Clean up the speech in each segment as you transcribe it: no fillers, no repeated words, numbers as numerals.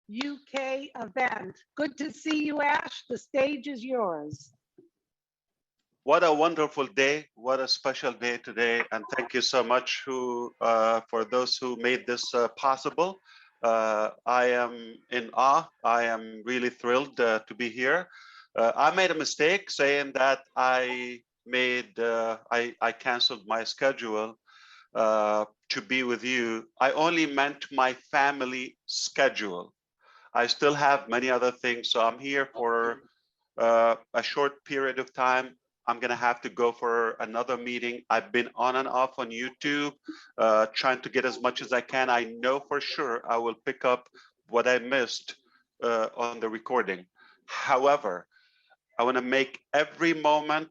UK event. Good to see you, Ash. The stage is yours. What a wonderful day. What a special day today. And thank you so much for those who made this possible. I am in awe. I am really thrilled to be here. I made a mistake saying that I canceled my schedule to be with you. I only meant my family schedule. I still have many other things, so I'm here for a short period of time. I'm gonna have to go for another meeting. I've been on and off on YouTube, trying to get as much as I can. I know for sure I will pick up what I missed on the recording. However, I wanna make every moment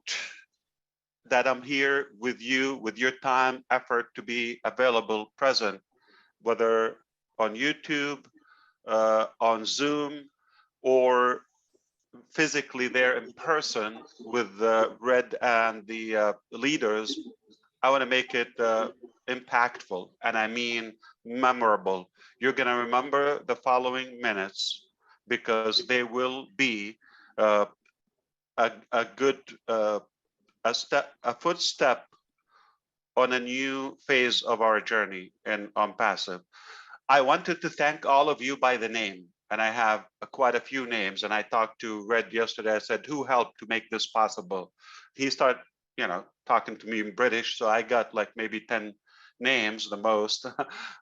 that I'm here with you, with your time, effort to be available, present, whether on YouTube, on Zoom, or physically there in person with Red and the leaders. I want to make it impactful, and I mean memorable. You're going to remember the following minutes because they will be a good a footstep on a new phase of our journey in on passive. I wanted to thank all of you by the name, and I have quite a few names. And I talked to Red yesterday. I said, who helped to make this possible? He started, talking to me in British. So I got like maybe 10 names, the most.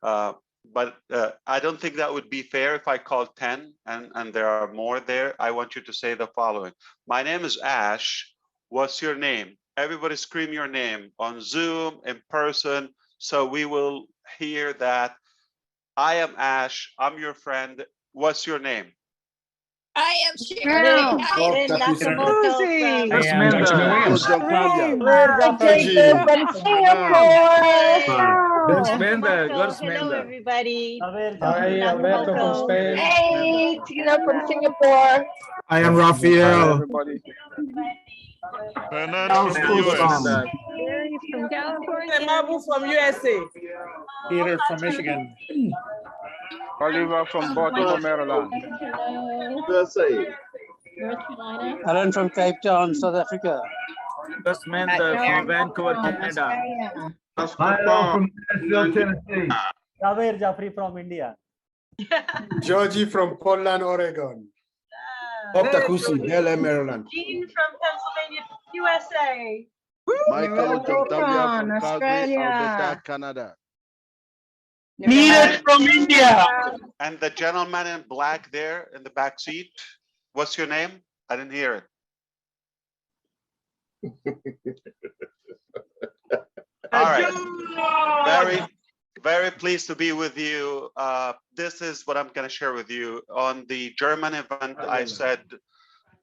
But I don't think that would be fair if I called 10 and there are more there. I want you to say the following. My name is Ash. What's your name? Everybody scream your name on Zoom, in person. So we will hear that. I am Ash. I'm your friend. What's your name? I am Sharon. Susie. Jacob from Singapore. Hello, everybody. Alberto from Spain. Hey, Tina from Singapore. I am Raphael. Everybody. Fernando from US. Mary from California. Mabu from USA. Peter from Michigan. Oliver from Baltimore, Maryland. USA. North Carolina. Alan from Cape Town, South Africa. Samantha from Vancouver, Canada. Hello from Nashville, Tennessee. Javier Jaffrey from India. Georgie from Portland, Oregon. Bob Takusi, LA, Maryland. Jean from Pennsylvania, USA. Michael Jontavia from Calgary, Alberta, Canada. Needed from India. And the gentleman in black there in the back seat, what's your name? I didn't hear it. All right. Very pleased to be with you. This is what I'm going to share with you. On the German event, I said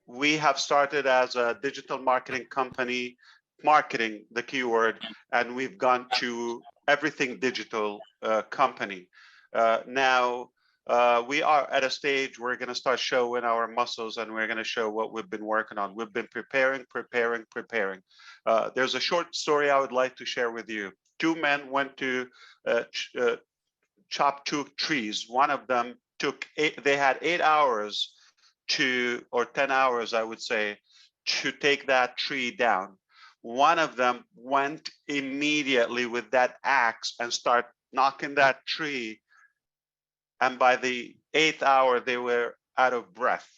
we have started as a digital marketing company, marketing the keyword, and we've gone to everything digital company. Now we are at a stage where we're going to start showing our muscles, and we're going to show what we've been working on. We've been preparing. There's a short story I would like to share with you. Two men went to chop two trees. One of them they had 8 hours or 10 hours, I would say, to take that tree down. One of them went immediately with that axe and start knocking that tree. And by the 8th hour, they were out of breath.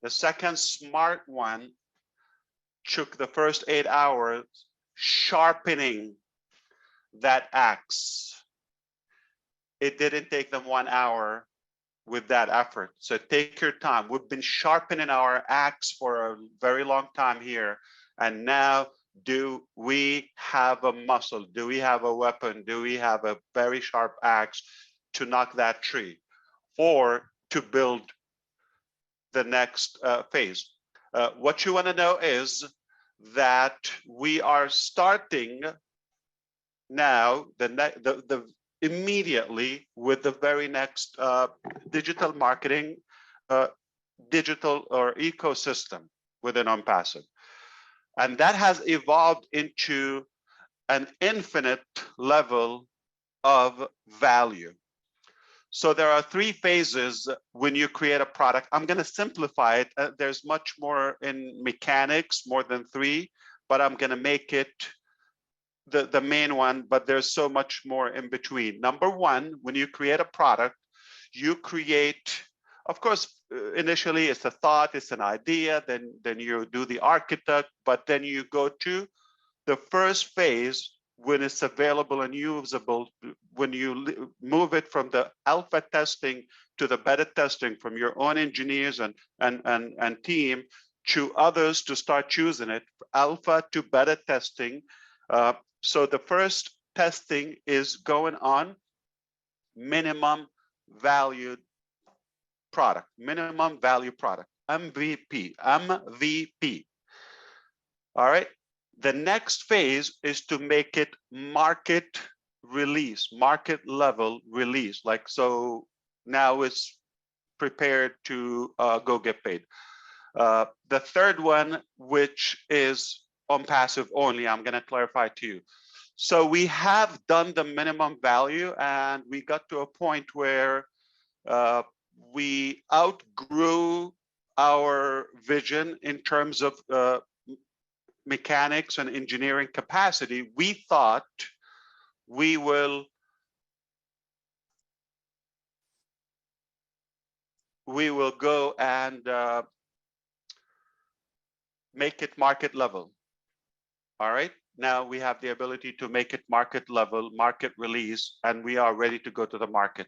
The second smart one took the first 8 hours sharpening that axe. It didn't take them 1 hour with that effort. So take your time. We've been sharpening our axe for a very long time here. And now, do we have a muscle? Do we have a weapon? Do we have a very sharp axe to knock that tree or to build the next phase? What you want to know is that we are starting now immediately with the very next digital marketing, digital or ecosystem within OnPassive. And that has evolved into an infinite level of value. So there are 3 phases when you create a product. I'm going to simplify it. There's much more in mechanics, more than 3, but I'm going to make it the main one, but there's so much more in between. Number 1, when you create a product, you create, of course, initially it's a thought, it's an idea, then you do the architect, but then you go to the first phase when it's available and usable, when you move it from the alpha testing to the beta testing from your own engineers and team to others to start choosing it, alpha to beta testing. So the first testing is going on minimum valued product, minimum value product, MVP. All right. The next phase is to make it market release, market level release. Like, so now it's prepared to go get paid. The third one, which is on passive only, I'm going to clarify to you. So we have done the minimum value and we got to a point where we outgrew our vision in terms of mechanics and engineering capacity. We thought we will go and make it market level. All right. Now we have the ability to make it market level, market release, and we are ready to go to the market.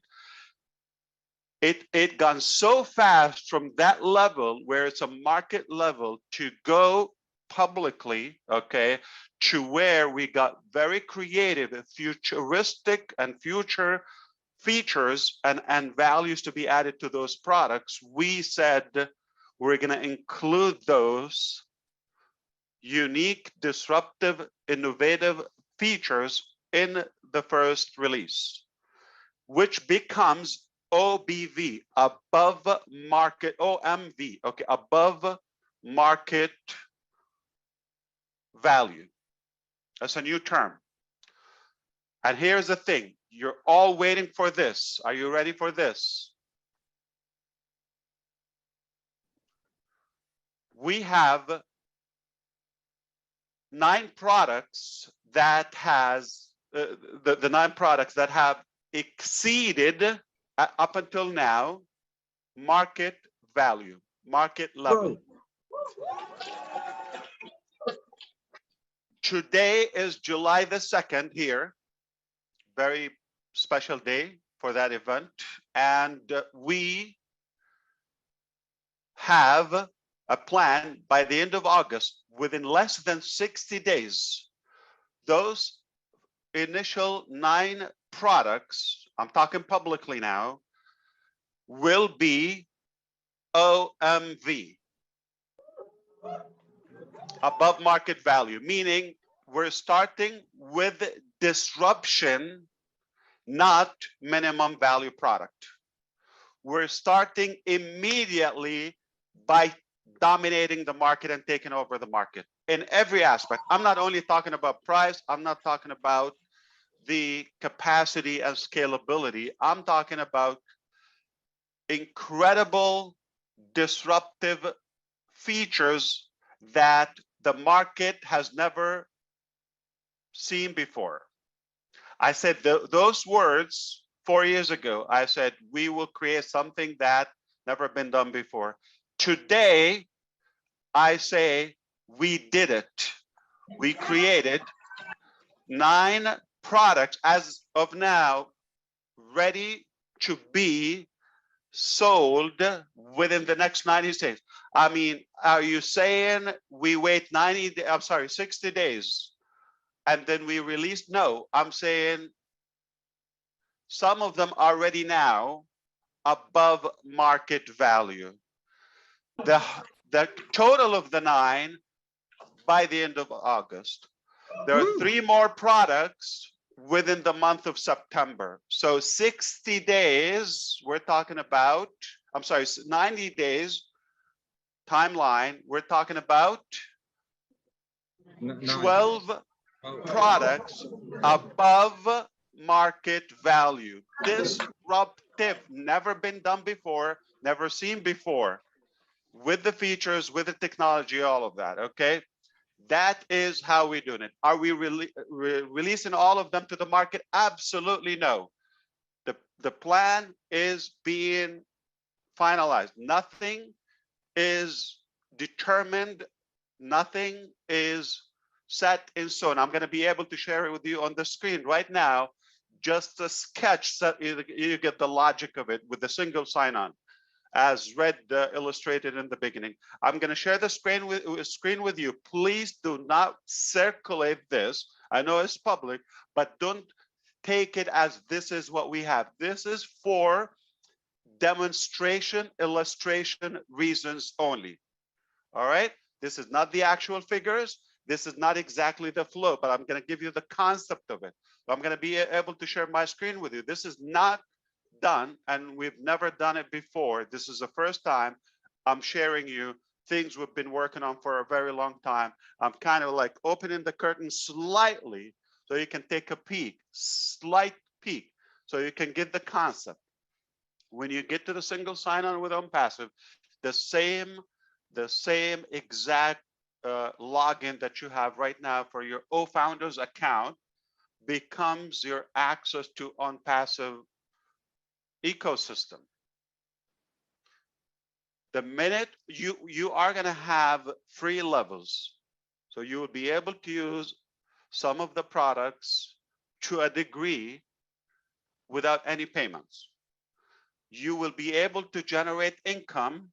It gone so fast from that level where it's a market level to go publicly, okay, to where we got very creative and futuristic and future features and values to be added to those products. We said we're going to include those unique, disruptive, innovative features in the first release, which becomes OBV, above market, OMV, okay, above market value. That's a new term. And here's the thing, you're all waiting for this. Are you ready for this? We have 9 products that has the 9 products that have exceeded up until now market value, market level. Today is July the 2nd here, very special day for that event, and we have a plan by the end of August, within less than 60 days, those initial 9 products, I'm talking publicly now, will be OMV, above market value, meaning we're starting with disruption, not minimum value product. We're starting immediately by dominating the market and taking over the market in every aspect. I'm not only talking about price, I'm not talking about the capacity and scalability. I'm talking about incredible disruptive features that the market has never seen before. I said those words 4 years ago. I said we will create something that never been done before. Today, I say we did it. We created 9 products as of now, ready to be sold within the next 90 days. I mean, are you saying we wait 60 days and then we release? No, I'm saying some of them are ready now above market value. The total of the 9 by the end of August. There are 3 more products within the month of September. So 60 days, we're talking about, 90 days timeline, we're talking about 12 products above market value, disruptive innovative, never been done before, never seen before, with the features, with the technology, all of that, okay? That is how we're doing it. Are we releasing all of them to the market? Absolutely no. The plan is being finalized. Nothing is determined. Nothing is set in stone. I'm going to be able to share it with you on the screen right now, just a sketch so you get the logic of it with the single sign-on, as Red illustrated in the beginning. I'm going to share the screen with you. Please do not circulate this. I know it's public, but don't take it as this is what we have. This is for demonstration, illustration reasons only. All right? This is not the actual figures. This is not exactly the flow, but I'm going to give you the concept of it. I'm going to be able to share my screen with you. This is not done, and we've never done it before. This is the first time I'm sharing you things we've been working on for a very long time. I'm kind of like opening the curtain slightly so you can take a peek, slight peek, so you can get the concept. When you get to the single sign-on with OnPassive, the same exact login that you have right now for your OFounders account becomes your access to OnPassive ecosystem. The minute you are going to have free levels, so you will be able to use some of the products to a degree without any payments. You will be able to generate income.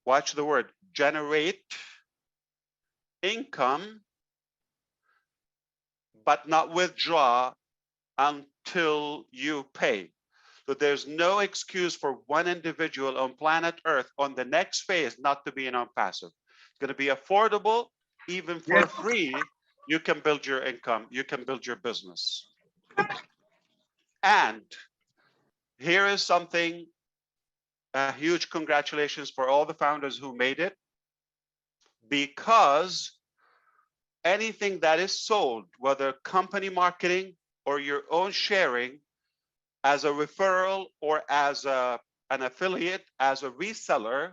Watch the word, generate income, but not withdraw until you pay. So there's no excuse for one individual on planet Earth on the next phase not to be an OnPassive. It's going to be affordable, even for free. You can build your income, you can build your business. And here is something, a huge congratulations for all the founders who made it, because anything that is sold, whether company marketing or your own sharing, as a referral or as an affiliate, as a reseller,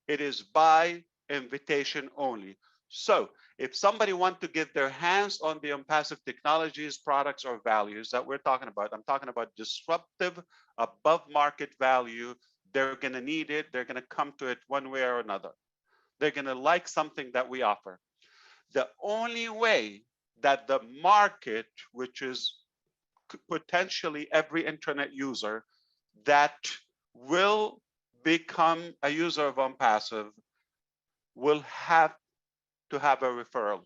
it is by invitation only. So if somebody wants to get their hands on the OnPassive technologies, products, or values that we're talking about, I'm talking about disruptive, above market value, they're going to need it. They're going to come to it one way or another. They're going to like something that we offer. The only way that the market, which is potentially every internet user that will become a user of OnPassive, will have to have a referral.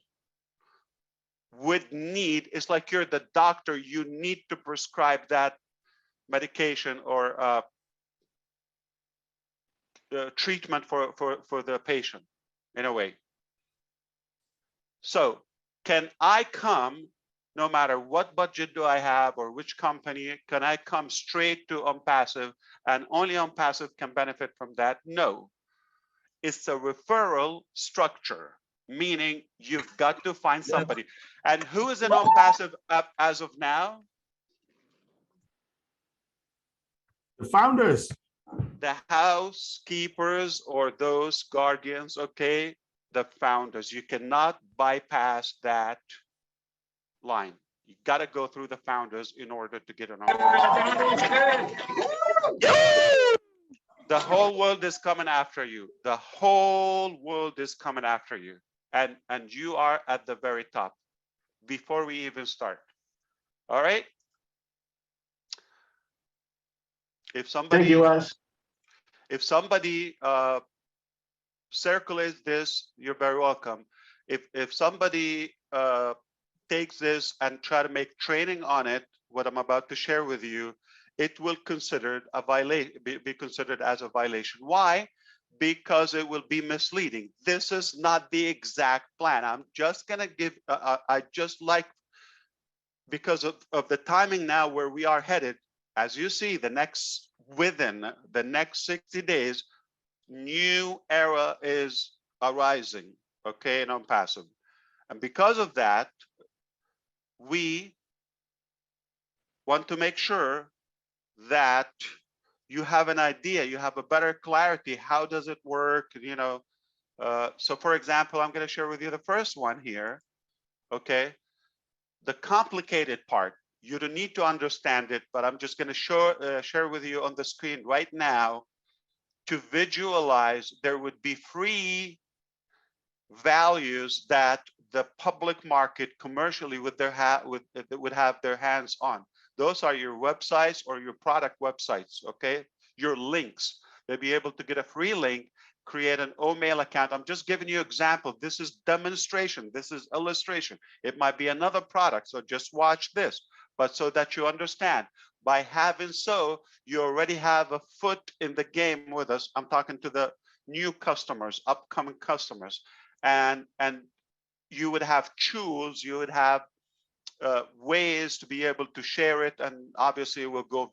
Would need, it's like you're the doctor, you need to prescribe that medication or treatment for the patient in a way. So can I come, no matter what budget do I have or which company, can I come straight to OnPassive and only OnPassive can benefit from that? No, it's a referral structure, meaning you've got to find somebody. And who is an OnPassive as of now? The founders. The housekeepers or those guardians, okay? The founders. You cannot bypass that line. You got to go through the founders in order to get an OnPassive. The whole world is coming after you. The whole world is coming after you. And you are at the very top before we even start. All right? If somebody, Thank you, Ash. if somebody circulates this, you're very welcome. If somebody takes this and try to make training on it, what I'm about to share with you, it will considered a violation, be considered as a violation. Why? Because it will be misleading. This is not the exact plan. I'm just gonna give, I just like, because of the timing now where we are headed, as you see, within the next 60 days, new era is arising, okay, in OnPassive. And because of that, we want to make sure that you have an idea, you have a better clarity. How does it work? You know, so for example, I'm going to share with you the first one here. Okay, the complicated part. You don't need to understand it, but I'm just going to share with you on the screen right now to visualize. There would be free values that the public market commercially would have their hands on. Those are your websites or your product websites, okay? Your links. They'll be able to get a free link, create an O-mail account. I'm just giving you example. This is demonstration. This is illustration. It might be another product, so just watch this. But so that you understand, by having so, you already have a foot in the game with us. I'm talking to the new customers, upcoming customers, and you would have tools, you would have ways to be able to share it, and obviously it will go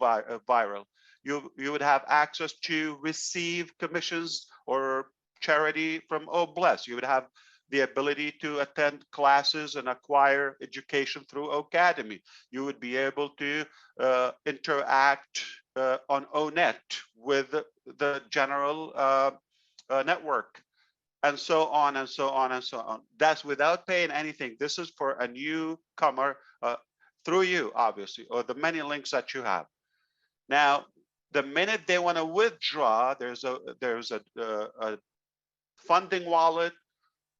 viral. You would have access to receive commissions or charity from Oh Bless. You would have the ability to attend classes and acquire education through Academy. You would be able to interact on ONET with the general network, and so on and so on and so on. That's without paying anything. This is for a newcomer through you, obviously, or the many links that you have. Now, the minute they want to withdraw, there's a funding wallet,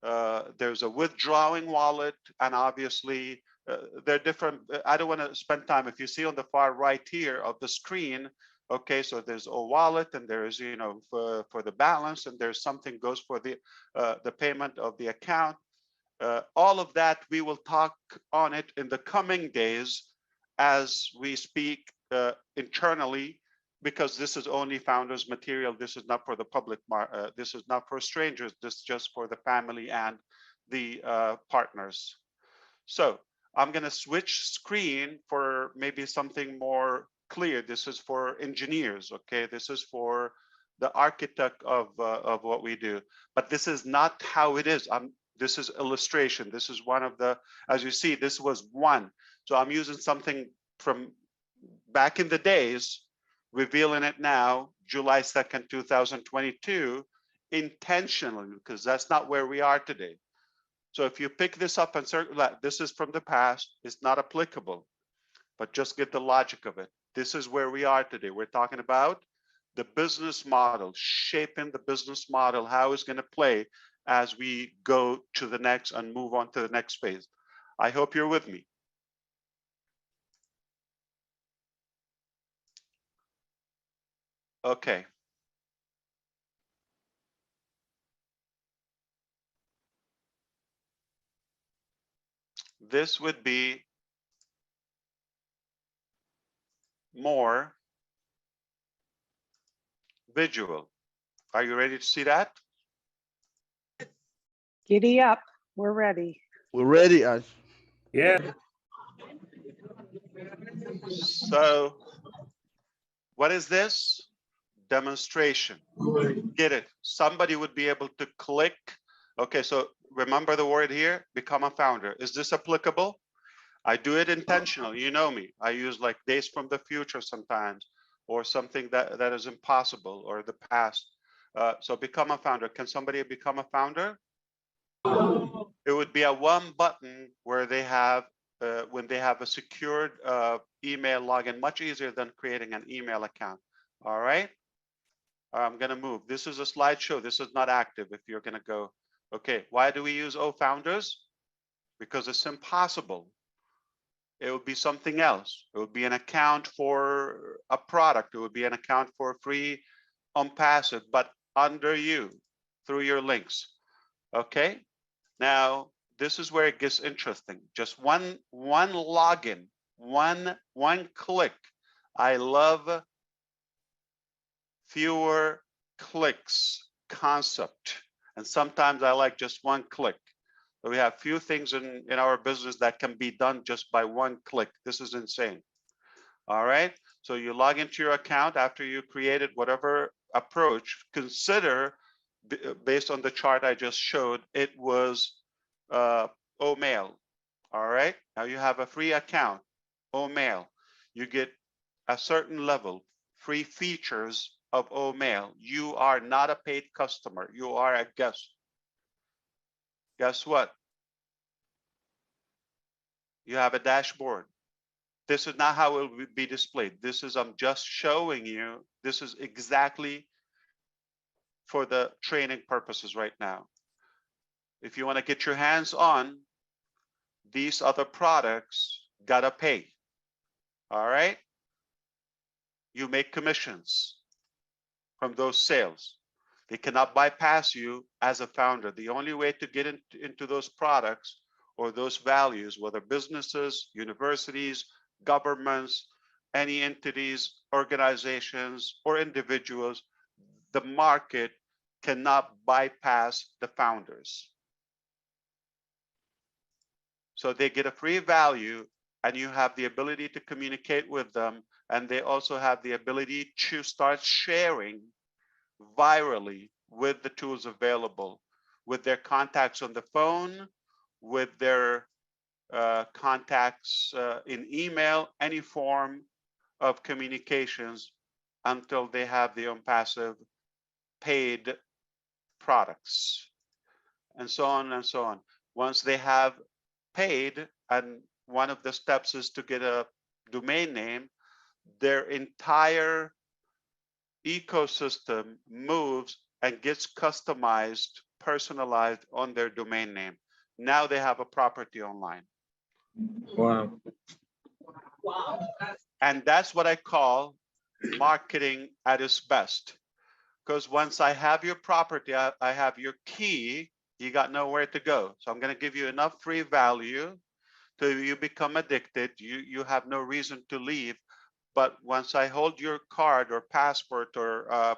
there's a withdrawing wallet, and obviously they're different. I don't want to spend time. If you see on the far right here of the screen, okay, so there's a wallet, and there's, you know, for the balance, and there's something goes for the payment of the account. All of that, we will talk on it in the coming days as we speak internally, because this is only founders material. This is not for the public. This is not for strangers. This is just for the family and the partners. So I'm going to switch screen for maybe something more clear. This is for engineers. Okay, this is for the architect of what we do. But this is not how it is. This is illustration. This is one of the, as you see, this was one. So I'm using something from back in the days, revealing it now, July 2nd, 2022, intentionally, because that's not where we are today. So if you pick this up and circle that, this is from the past, it's not applicable, but just get the logic of it. This is where we are today. We're talking about the business model, shaping the business model, how it's going to play as we go to the next and move on to the next phase. I hope you're with me. Okay. This would be more visual. Are you ready to see that? Giddy up. We're ready. We're ready, Ash. Yeah. So what is this? Demonstration. Get it? Somebody would be able to click. Okay, so remember the word here, become a founder. Is this applicable? I do it intentional. You know me. I use like days from the future sometimes, or something that is impossible, or the past. So become a founder. Can somebody become a founder? It would be a one button where they have, when they have a secured email login, much easier than creating an email account. All right. I'm going to move. This is a slideshow. This is not active if you're going to go. Okay. Why do we use O Founders? Because it's impossible. It would be something else. It would be an account for a product. It would be an account for free on passive, but under you through your links. Okay. Now, this is where it gets interesting. Just one login, one click. I love fewer clicks concept. And sometimes I like just one click. But we have few things in our business that can be done just by one click. This is insane. All right. So you log into your account after you created whatever approach. Consider, based on the chart I just showed, it was O-mail. All right. Now you have a free account, O-mail. You get a certain level, free features of OMail. You are not a paid customer. You are a guest. Guess what? You have a dashboard. This is not how it will be displayed. This is, I'm just showing you, this is exactly for the training purposes right now. If you want to get your hands on these other products, gotta pay. All right? You make commissions from those sales. They cannot bypass you as a founder. The only way to get into those products or those values, whether businesses, universities, governments, any entities, organizations, or individuals, the market cannot bypass the founders. So they get a free value, and you have the ability to communicate with them, and they also have the ability to start sharing virally with the tools available, with their contacts on the phone, with their contacts in email, any form of communications, until they have the passive paid products, and so on and so on. Once they have paid, and one of the steps is to get a domain name, their entire ecosystem moves and gets customized, personalized on their domain name. Now they have a property online. Wow. And that's what I call marketing at its best. Because once I have your property, I have your key, you got nowhere to go. So I'm going to give you enough free value till you become addicted. You have no reason to leave. But once I hold your card or passport or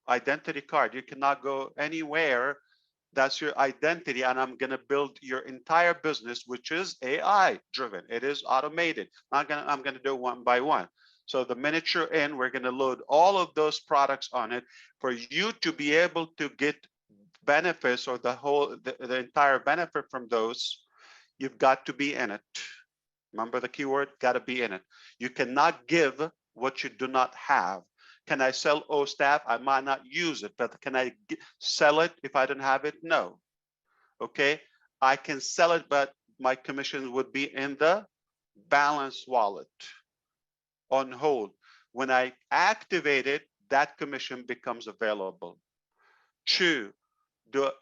identity card, you cannot go anywhere. That's your identity, and I'm going to build your entire business, which is AI driven. It is automated. I'm going to do one by one. So the minute you're in, we're going to load all of those products on it for you to be able to get benefits, or the entire benefit from those. You've got to be in it. Remember the keyword, got to be in it. You cannot give what you do not have. Can I sell OSTAF? I might not use it, but can I sell it if I don't have it? No. Okay, I can sell it, but my commission would be in the balance wallet on hold. When I activate it, that commission becomes available. Two,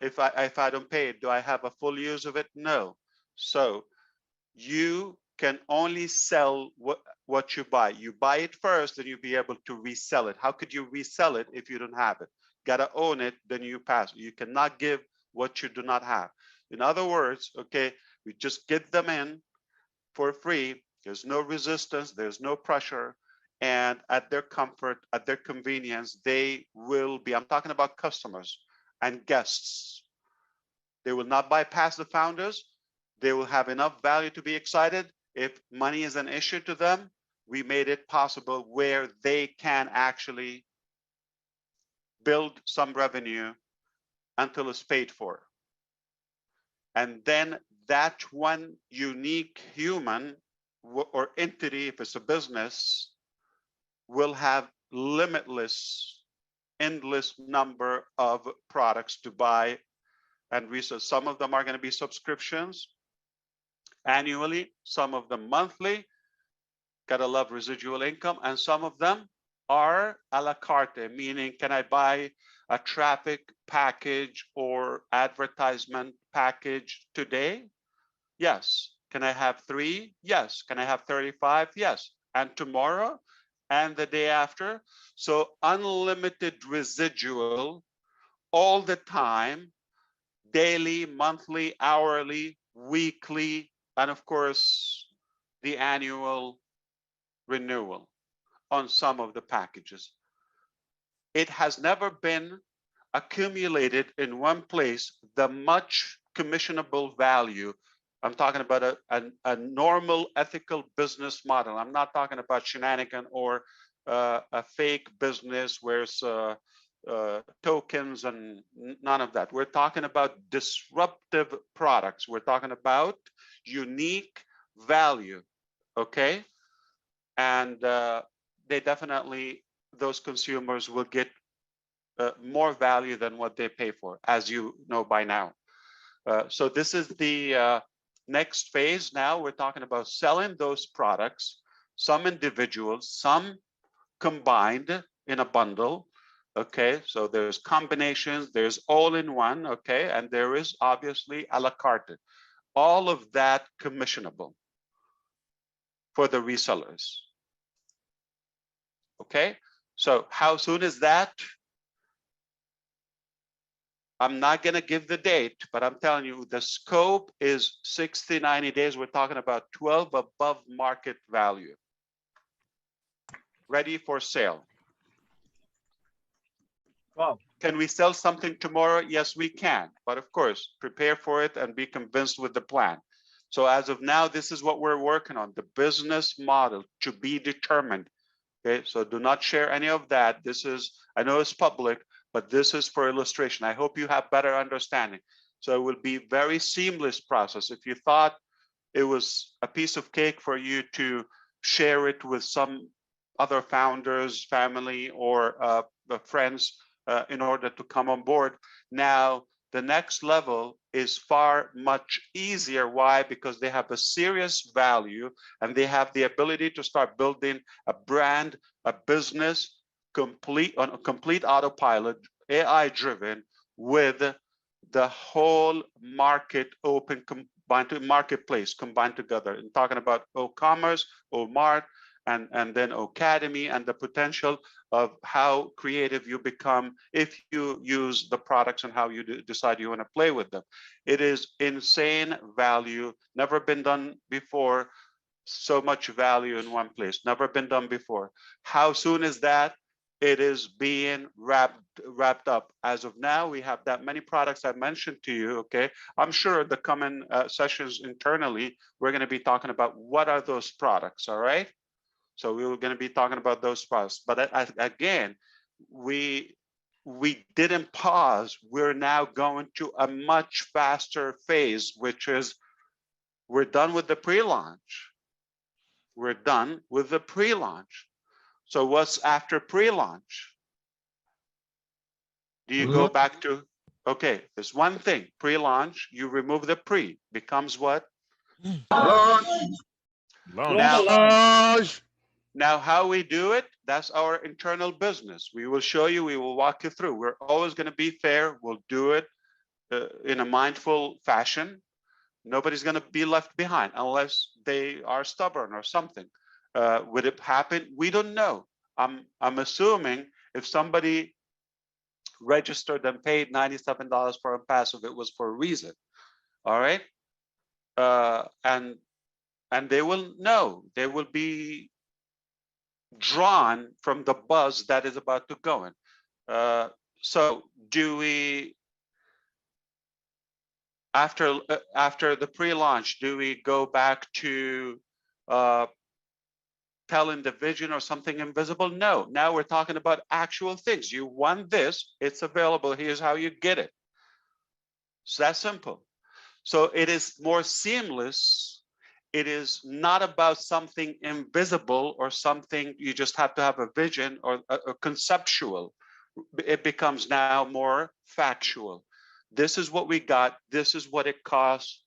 if I don't pay it, do I have a full use of it? No. So you can only sell what you buy. You buy it first, then you'll be able to resell it. How could you resell it if you don't have it? Gotta own it, then you pass. You cannot give what you do not have. In other words, okay, we just get them in for free. There's no resistance, there's no pressure, and at their comfort, at their convenience, they will be, I'm talking about customers and guests. They will not bypass the founders. They will have enough value to be excited. If money is an issue to them, we made it possible where they can actually build some revenue until it's paid for. And then that one unique human or entity, if it's a business, will have limitless, endless number of products to buy and resell. Some of them are going to be subscriptions annually, some of them monthly. Gotta love residual income. And some of them are a la carte, meaning can I buy a traffic package or advertisement package today? Yes. Can I have 3? Yes. Can I have 35? Yes. And tomorrow and the day after? So unlimited residual all the time, daily, monthly, hourly, weekly, and of course, the annual renewal on some of the packages. It has never been accumulated in one place the much commissionable value. I'm talking about a normal ethical business model. I'm not talking about shenanigan or a fake business where it's tokens and none of that. We're talking about disruptive products. We're talking about unique value, okay? And they definitely, those consumers will get more value than what they pay for, as you know by now. So this is the next phase. Now we're talking about selling those products, some individuals, some combined in a bundle. Okay, so there's combinations, there's all-in-one, okay, and there is obviously a la carte. All of that commissionable for the resellers. Okay, so how soon is that? I'm not going to give the date, but I'm telling you the scope is 60, 90 days. We're talking about 12 above market value. Ready for sale. Wow. Can we sell something tomorrow? Yes, we can. But of course, prepare for it and be convinced with the plan. So as of now, this is what we're working on, the business model to be determined. Okay, so do not share any of that. This is, I know it's public, but this is for illustration. I hope you have better understanding. So it will be very seamless process. If you thought it was a piece of cake for you to share it with some other founders, family, or friends in order to come on board, now the next level is far much easier. Why? Because they have a serious value and they have the ability to start building a brand, a business complete on a complete autopilot, AI driven, with the whole market open combined to marketplace combined together. And talking about O-commerce, O-mart, and then Academy, and the potential of how creative you become if you use the products and how you decide you want to play with them. It is insane value, never been done before. So much value in one place, never been done before. How soon is that? It is being wrapped up. As of now, we have that many products I mentioned to you, okay? I'm sure the coming sessions internally, we're gonna be talking about what are those products, all right? So we were going to be talking about those products, but again, we didn't pause. We're now going to a much faster phase, which is we're done with the pre-launch. We're done with the pre-launch. So what's after pre-launch? Do you go back to, okay, there's one thing, pre-launch, you remove the pre, becomes what? Launch. Now, how we do it, that's our internal business. We will show you, we will walk you through. We're always going to be fair. We'll do it in a mindful fashion. Nobody's going to be left behind unless they are stubborn or something. Would it happen? We don't know. I'm assuming if somebody registered and paid $97 for Impassive, it was for a reason. All right. And they will know. They will be drawn from the buzz that is about to go in. So do we, after the pre-launch, do we go back to telling the vision or something invisible? No, now we're talking about actual things. You want this, it's available, here's how you get it. It's that simple. So it is more seamless. It is not about something invisible or something you just have to have a vision or a conceptual. It becomes now more factual. This is what we got. This is what it costs.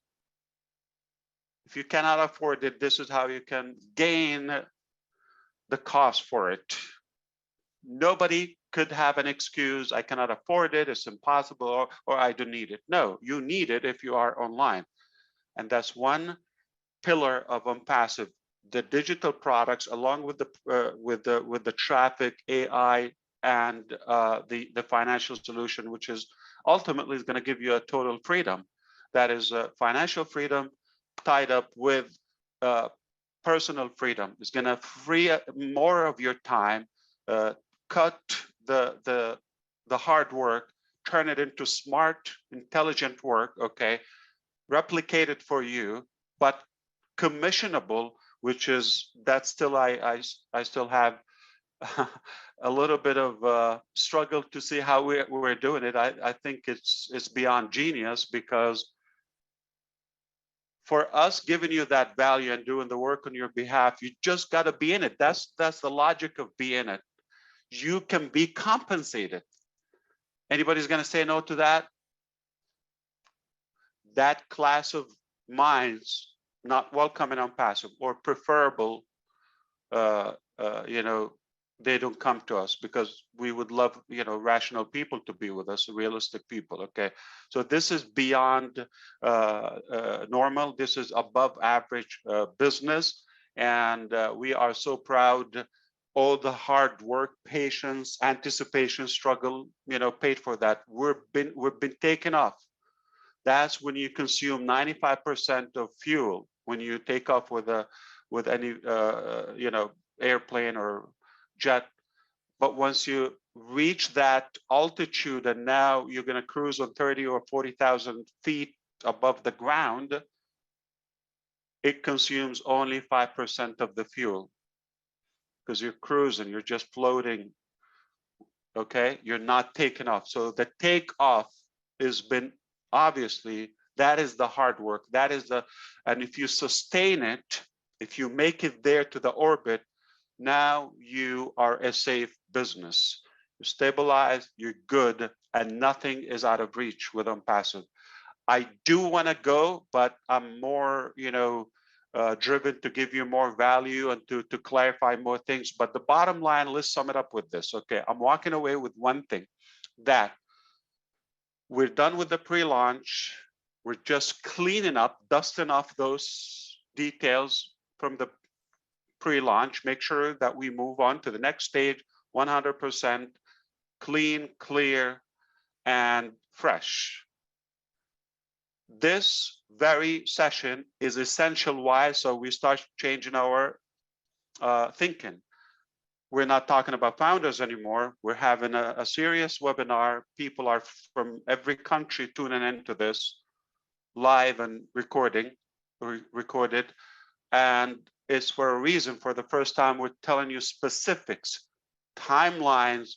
If you cannot afford it, this is how you can gain the cost for it. Nobody could have an excuse, I cannot afford it, it's impossible, or I don't need it. No, you need it if you are online. And that's one pillar of Impassive, the digital products, along with the traffic, AI, and the financial solution, which is ultimately is going to give you a total freedom. That is financial freedom tied up with personal freedom. It's going to free up more of your time, cut the hard work, turn it into smart, intelligent work. Okay, replicate it for you, but commissionable, which is that still I still have a little bit of struggle to see how we're doing it. I think it's beyond genius, because for us giving you that value and doing the work on your behalf, you just got to be in it. That's the logic of being in it. You can be compensated. Anybody's going to say no to that? That class of minds not welcome and unpassive, or preferable, you know, they don't come to us, because we would love, you know, rational people to be with us, realistic people. Okay, so this is beyond normal. This is above average business, and we are so proud. All the hard work, patience, anticipation, struggle, you know, paid for that. We've been taken off. That's when you consume 95% of fuel when you take off with any you know, airplane or jet. But once you reach that altitude, and now you're going to cruise on 30 or 40,000 feet above the ground, it consumes only 5% of the fuel, because you're cruising, you're just floating. Okay, you're not taking off. So the takeoff has been, obviously, that is the hard work. That is the, and if you sustain it, if you make it there to the orbit, now you are a safe business. You're stabilized, you're good, and nothing is out of reach with unpassive. I do want to go, but I'm more, you know, driven to give you more value and to clarify more things. But the bottom line, let's sum it up with this. Okay, I'm walking away with one thing, that we're done with the pre-launch. We're just cleaning up, dusting off those details from the pre-launch. Make sure that we move on to the next stage, 100% clean, clear, and fresh. This very session is essential. Why? So we start changing our thinking. We're not talking about founders anymore. We're having a serious webinar. People are from every country tuning into this live and recorded. And it's for a reason. For the first time, we're telling you specifics, timelines,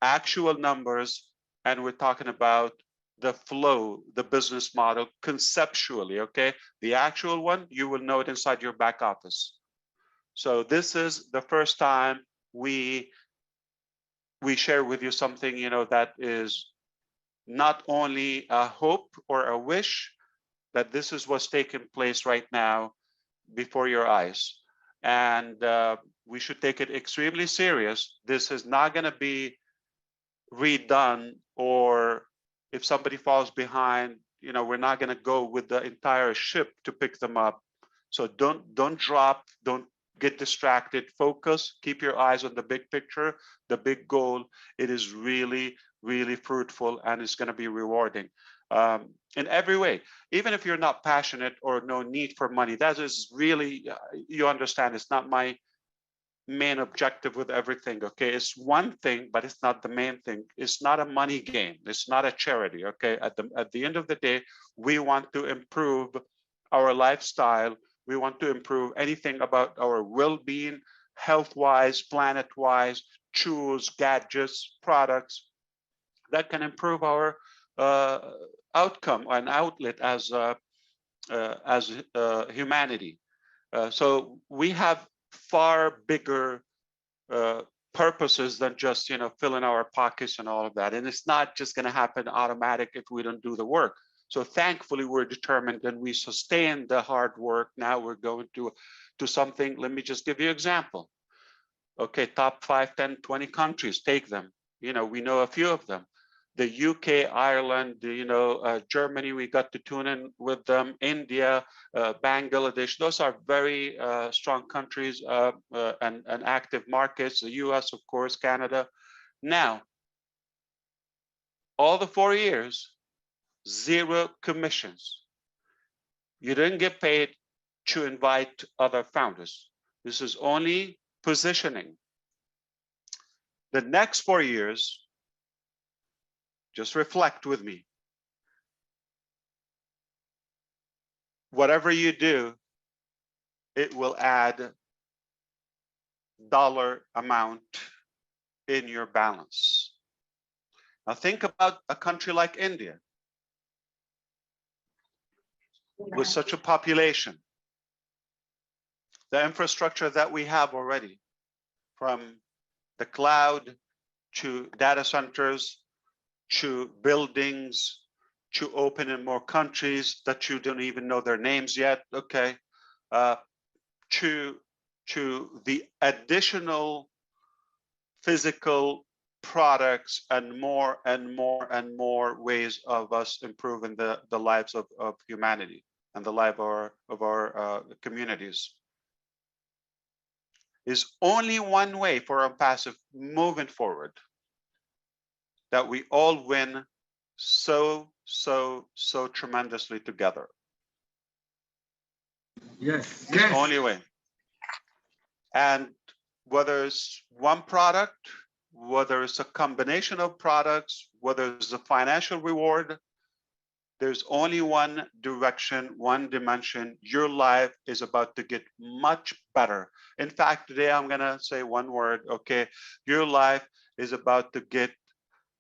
actual numbers, and we're talking about the flow, the business model conceptually. Okay, the actual one, you will know it inside your back office. So this is the first time we share with you something, you know, that is not only a hope or a wish, that this is what's taking place right now before your eyes. And we should take it extremely serious. This is not going to be redone, or if somebody falls behind, you know, we're not going to go with the entire ship to pick them up. So don't drop, don't get distracted, focus, keep your eyes on the big picture, the big goal. It is really, really fruitful, and it's going to be rewarding in every way. Even if you're not passionate or no need for money, that is really, you understand, it's not my main objective with everything. Okay, it's one thing, but it's not the main thing. It's not a money game. It's not a charity. Okay, at the end of the day, we want to improve our lifestyle. We want to improve anything about our well-being, health-wise, planet-wise, tools, gadgets, products that can improve our outcome and outlet as humanity. So we have far bigger purposes than just, you know, filling our pockets and all of that. And it's not just going to happen automatic if we don't do the work. So thankfully, we're determined and we sustain the hard work. Now we're going to something. Let me just give you an example. Okay, top 5, 10, 20 countries, take them. You know, we know a few of them. The UK, Ireland, you know, Germany, we got to tune in with them, India, Bangladesh. Those are very strong countries and active markets. The US, of course, Canada. Now, all the 4 years, 0 commissions. You didn't get paid to invite other founders. This is only positioning. The next 4 years, just reflect with me. Whatever you do, it will add dollar amount in your balance. Now think about a country like India. with such a population, the infrastructure that we have already, from the cloud to data centers, to buildings, to open in more countries that you don't even know their names yet, okay, to the additional physical products and more and more and more ways of us improving the lives of humanity and the life of our communities. Is only one way for passive moving forward, that we all win so tremendously together. Yes. It's the only way. And whether it's one product, whether it's a combination of products, whether it's a financial reward, there's only one direction, one dimension. Your life is about to get much better. In fact, today I'm gonna say one word, okay? Your life is about to get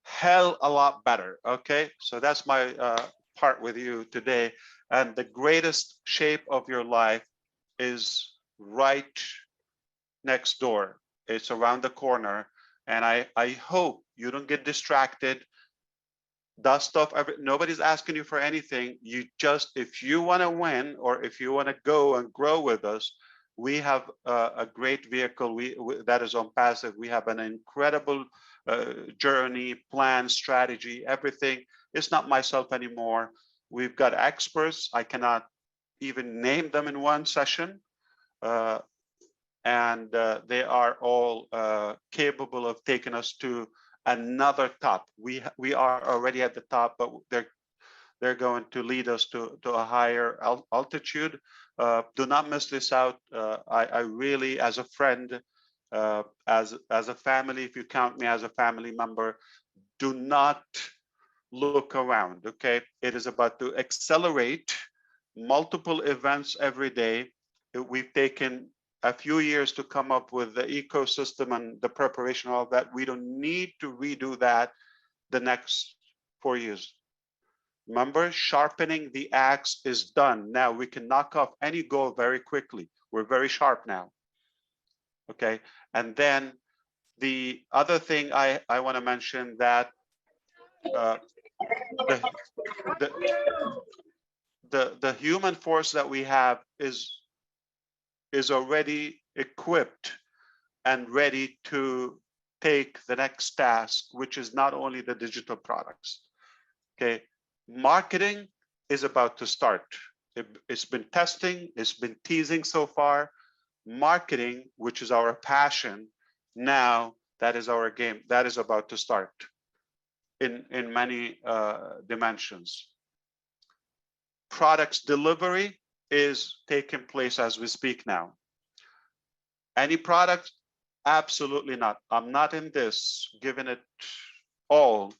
hell a lot better, okay? So that's my part with you today. And the greatest shape of your life is right next door. It's around the corner. And I hope you don't get distracted. Dust off, nobody's asking you for anything. You just, if you want to win, or if you want to go and grow with us, we have a great vehicle that is on passive. We have an incredible journey, plan, strategy, everything. It's not myself anymore. We've got experts. I cannot even name them in one session. And they are all capable of taking us to another top. We are already at the top, but they're going to lead us to a higher altitude. Do not miss this out. I really, as a friend, as a family, if you count me as a family member, do not look around, okay? It is about to accelerate multiple events every day. We've taken a few years to come up with the ecosystem and the preparation of all that. We don't need to redo that the next 4 years. Remember, sharpening the axe is done. Now we can knock off any goal very quickly. We're very sharp now. Okay, and then the other thing I want to mention, that the human force that we have is already equipped and ready to take the next task, which is not only the digital products. Okay, marketing is about to start. It's been testing, it's been teasing so far. Marketing, which is our passion, now that is our game. That is about to start in many dimensions. Products delivery is taking place as we speak now. Any product? Absolutely not. I'm not in this giving it all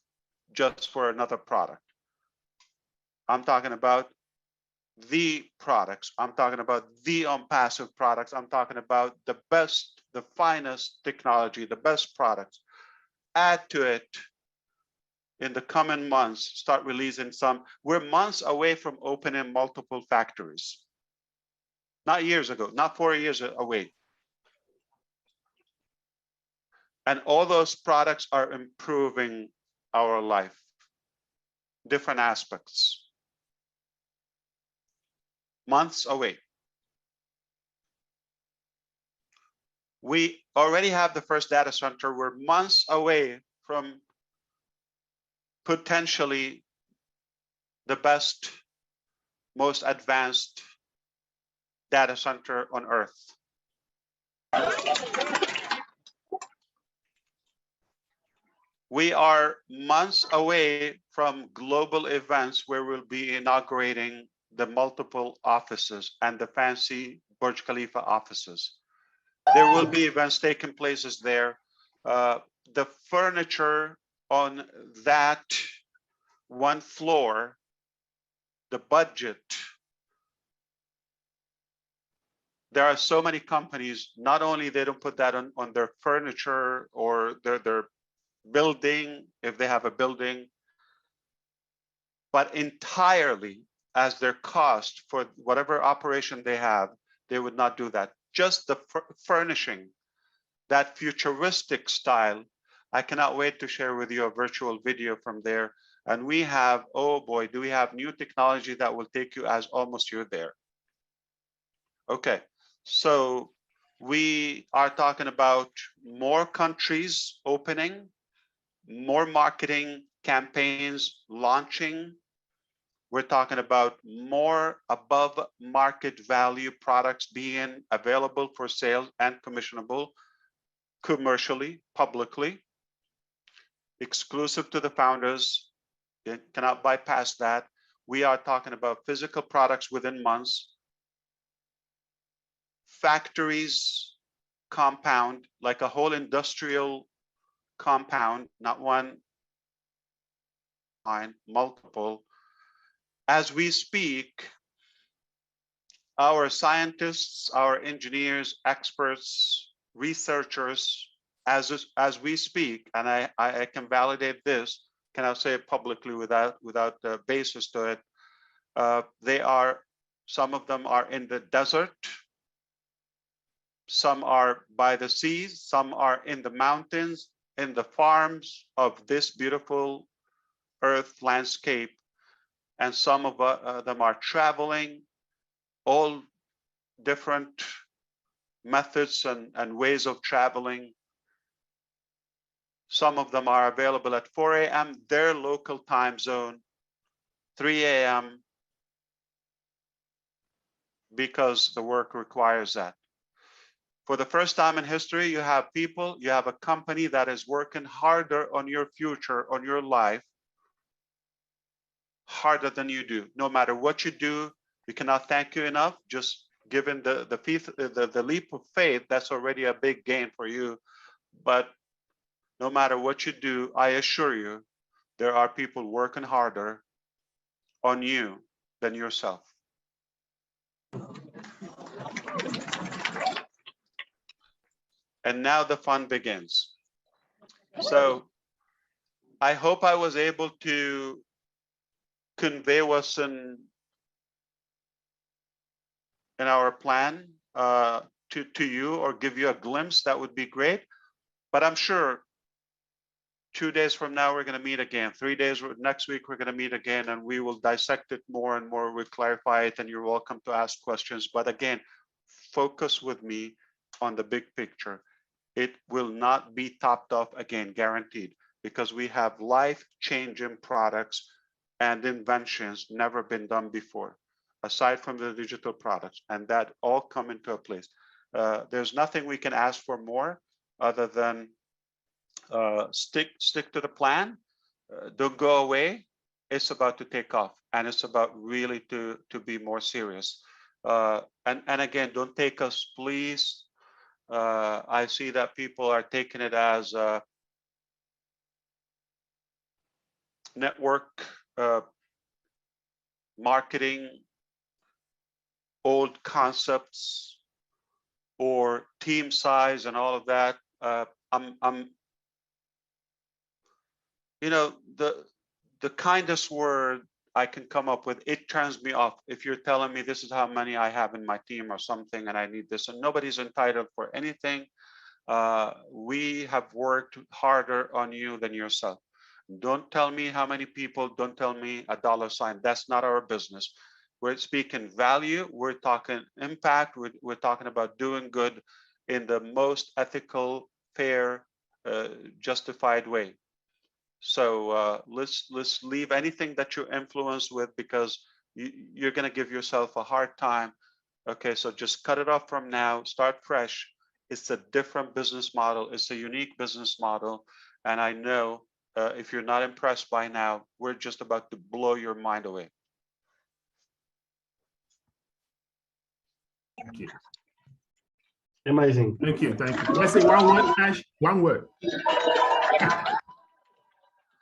just for another product. I'm talking about the products. I'm talking about the passive products. I'm talking about the best, the finest technology, the best products. Add to it in the coming months, start releasing some. We're months away from opening multiple factories. Not years ago, not 4 years away. And all those products are improving our life, different aspects. Months away. We already have the first data center. We're months away from potentially the best, most advanced data center on Earth. We are months away from global events where we'll be inaugurating the multiple offices and the fancy Burj Khalifa offices. There will be events taking places there. The furniture on that one floor, the budget. There are so many companies, not only they don't put that on their furniture or their building, if they have a building, but entirely as their cost for whatever operation they have, they would not do that. Just the furnishing, that futuristic style. I cannot wait to share with you a virtual video from there. And we have, oh boy, do we have new technology that will take you as almost you're there. Okay, so we are talking about more countries opening, more marketing campaigns launching. We're talking about more above market value products being available for sale and commissionable commercially, publicly, exclusive to the founders. You cannot bypass that. We are talking about physical products within months, factories, compound, like a whole industrial compound, not one, multiple. As we speak, our scientists, our engineers, experts, researchers, as we speak, and I can validate this, can I say it publicly without a basis to it, some of them are in the desert, some are by the seas, some are in the mountains, in the farms of this beautiful earth landscape, and some of them are traveling, all different methods and ways of traveling. Some of them are available at 4 a.m., their local time zone, 3 a.m., because the work requires that. For the first time in history, you have a company that is working harder on your future, on your life, harder than you do. No matter what you do, we cannot thank you enough. Just given the leap of faith, that's already a big gain for you. But no matter what you do, I assure you, there are people working harder on you than yourself. And now the fun begins. So I hope I was able to convey what's in our plan to you, or give you a glimpse. That would be great. But I'm sure 2 days from now, we're going to meet again. 3 days, next week, we're going to meet again, and we will dissect it more and more. We'll clarify it, and you're welcome to ask questions. But again, focus with me on the big picture. It will not be topped off again, guaranteed, because we have life-changing products and inventions never been done before, aside from the digital products, and that all come into a place. There's nothing we can ask for more other than stick to the plan. Don't go away. It's about to take off, and it's about really to be more serious. And again, don't take us, please. I see that people are taking it as network marketing, old concepts, or team size and all of that. You know, the kindest word I can come up with, it turns me off. If you're telling me this is how many I have in my team or something, and I need this, and nobody's entitled for anything. We have worked harder on you than yourself. Don't tell me how many people, don't tell me a $sign. That's not our business. We're speaking value, we're talking impact, we're talking about doing good in the most ethical, fair, justified way. So let's leave anything that you're influenced with, because you're going to give yourself a hard time. Okay, so just cut it off from now, start fresh. It's a different business model. It's a unique business model. And I know if you're not impressed by now, we're just about to blow your mind away. Thank you. Amazing. Thank you. Thank you. Let's say one word, Ash. One word.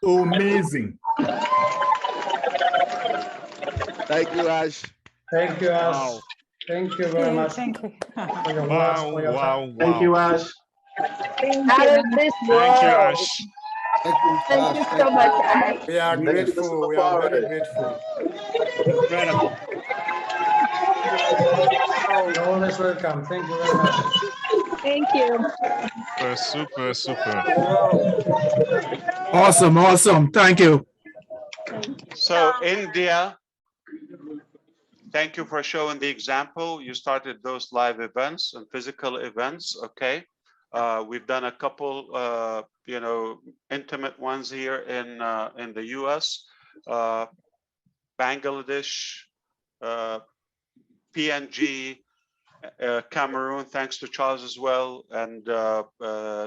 Amazing. Thank you, Ash. Thank you, Ash. Wow. Thank you very much. Thank you. For your words, for your time. Wow. Thank you, Ash. Out of this world. Thank you, Ash. Thank you so much, Ash. We are grateful. We are very grateful. Incredible. You're always welcome. Thank you very much. Thank you. Super, super. Awesome, awesome. Thank you. So India, thank you for showing the example. You started those live events and physical events. Okay. We've done a couple, intimate ones here in the US, Bangladesh, PNG, Cameroon, thanks to Charles as well, and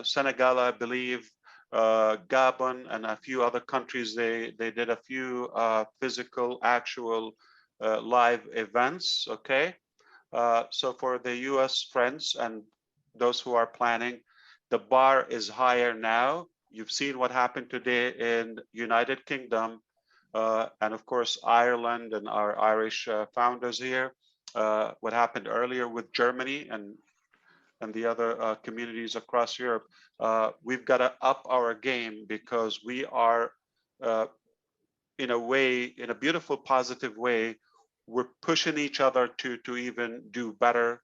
Senegal, I believe, Gabon, and a few other countries. They did a few physical, actual live events. Okay, so for the U.S. friends and those who are planning, the bar is higher now. You've seen what happened today in United Kingdom, and of course Ireland and our Irish founders here. What happened earlier with Germany and the other communities across Europe. We've got to up our game because we are, in a way, in a beautiful, positive way, we're pushing each other to even do better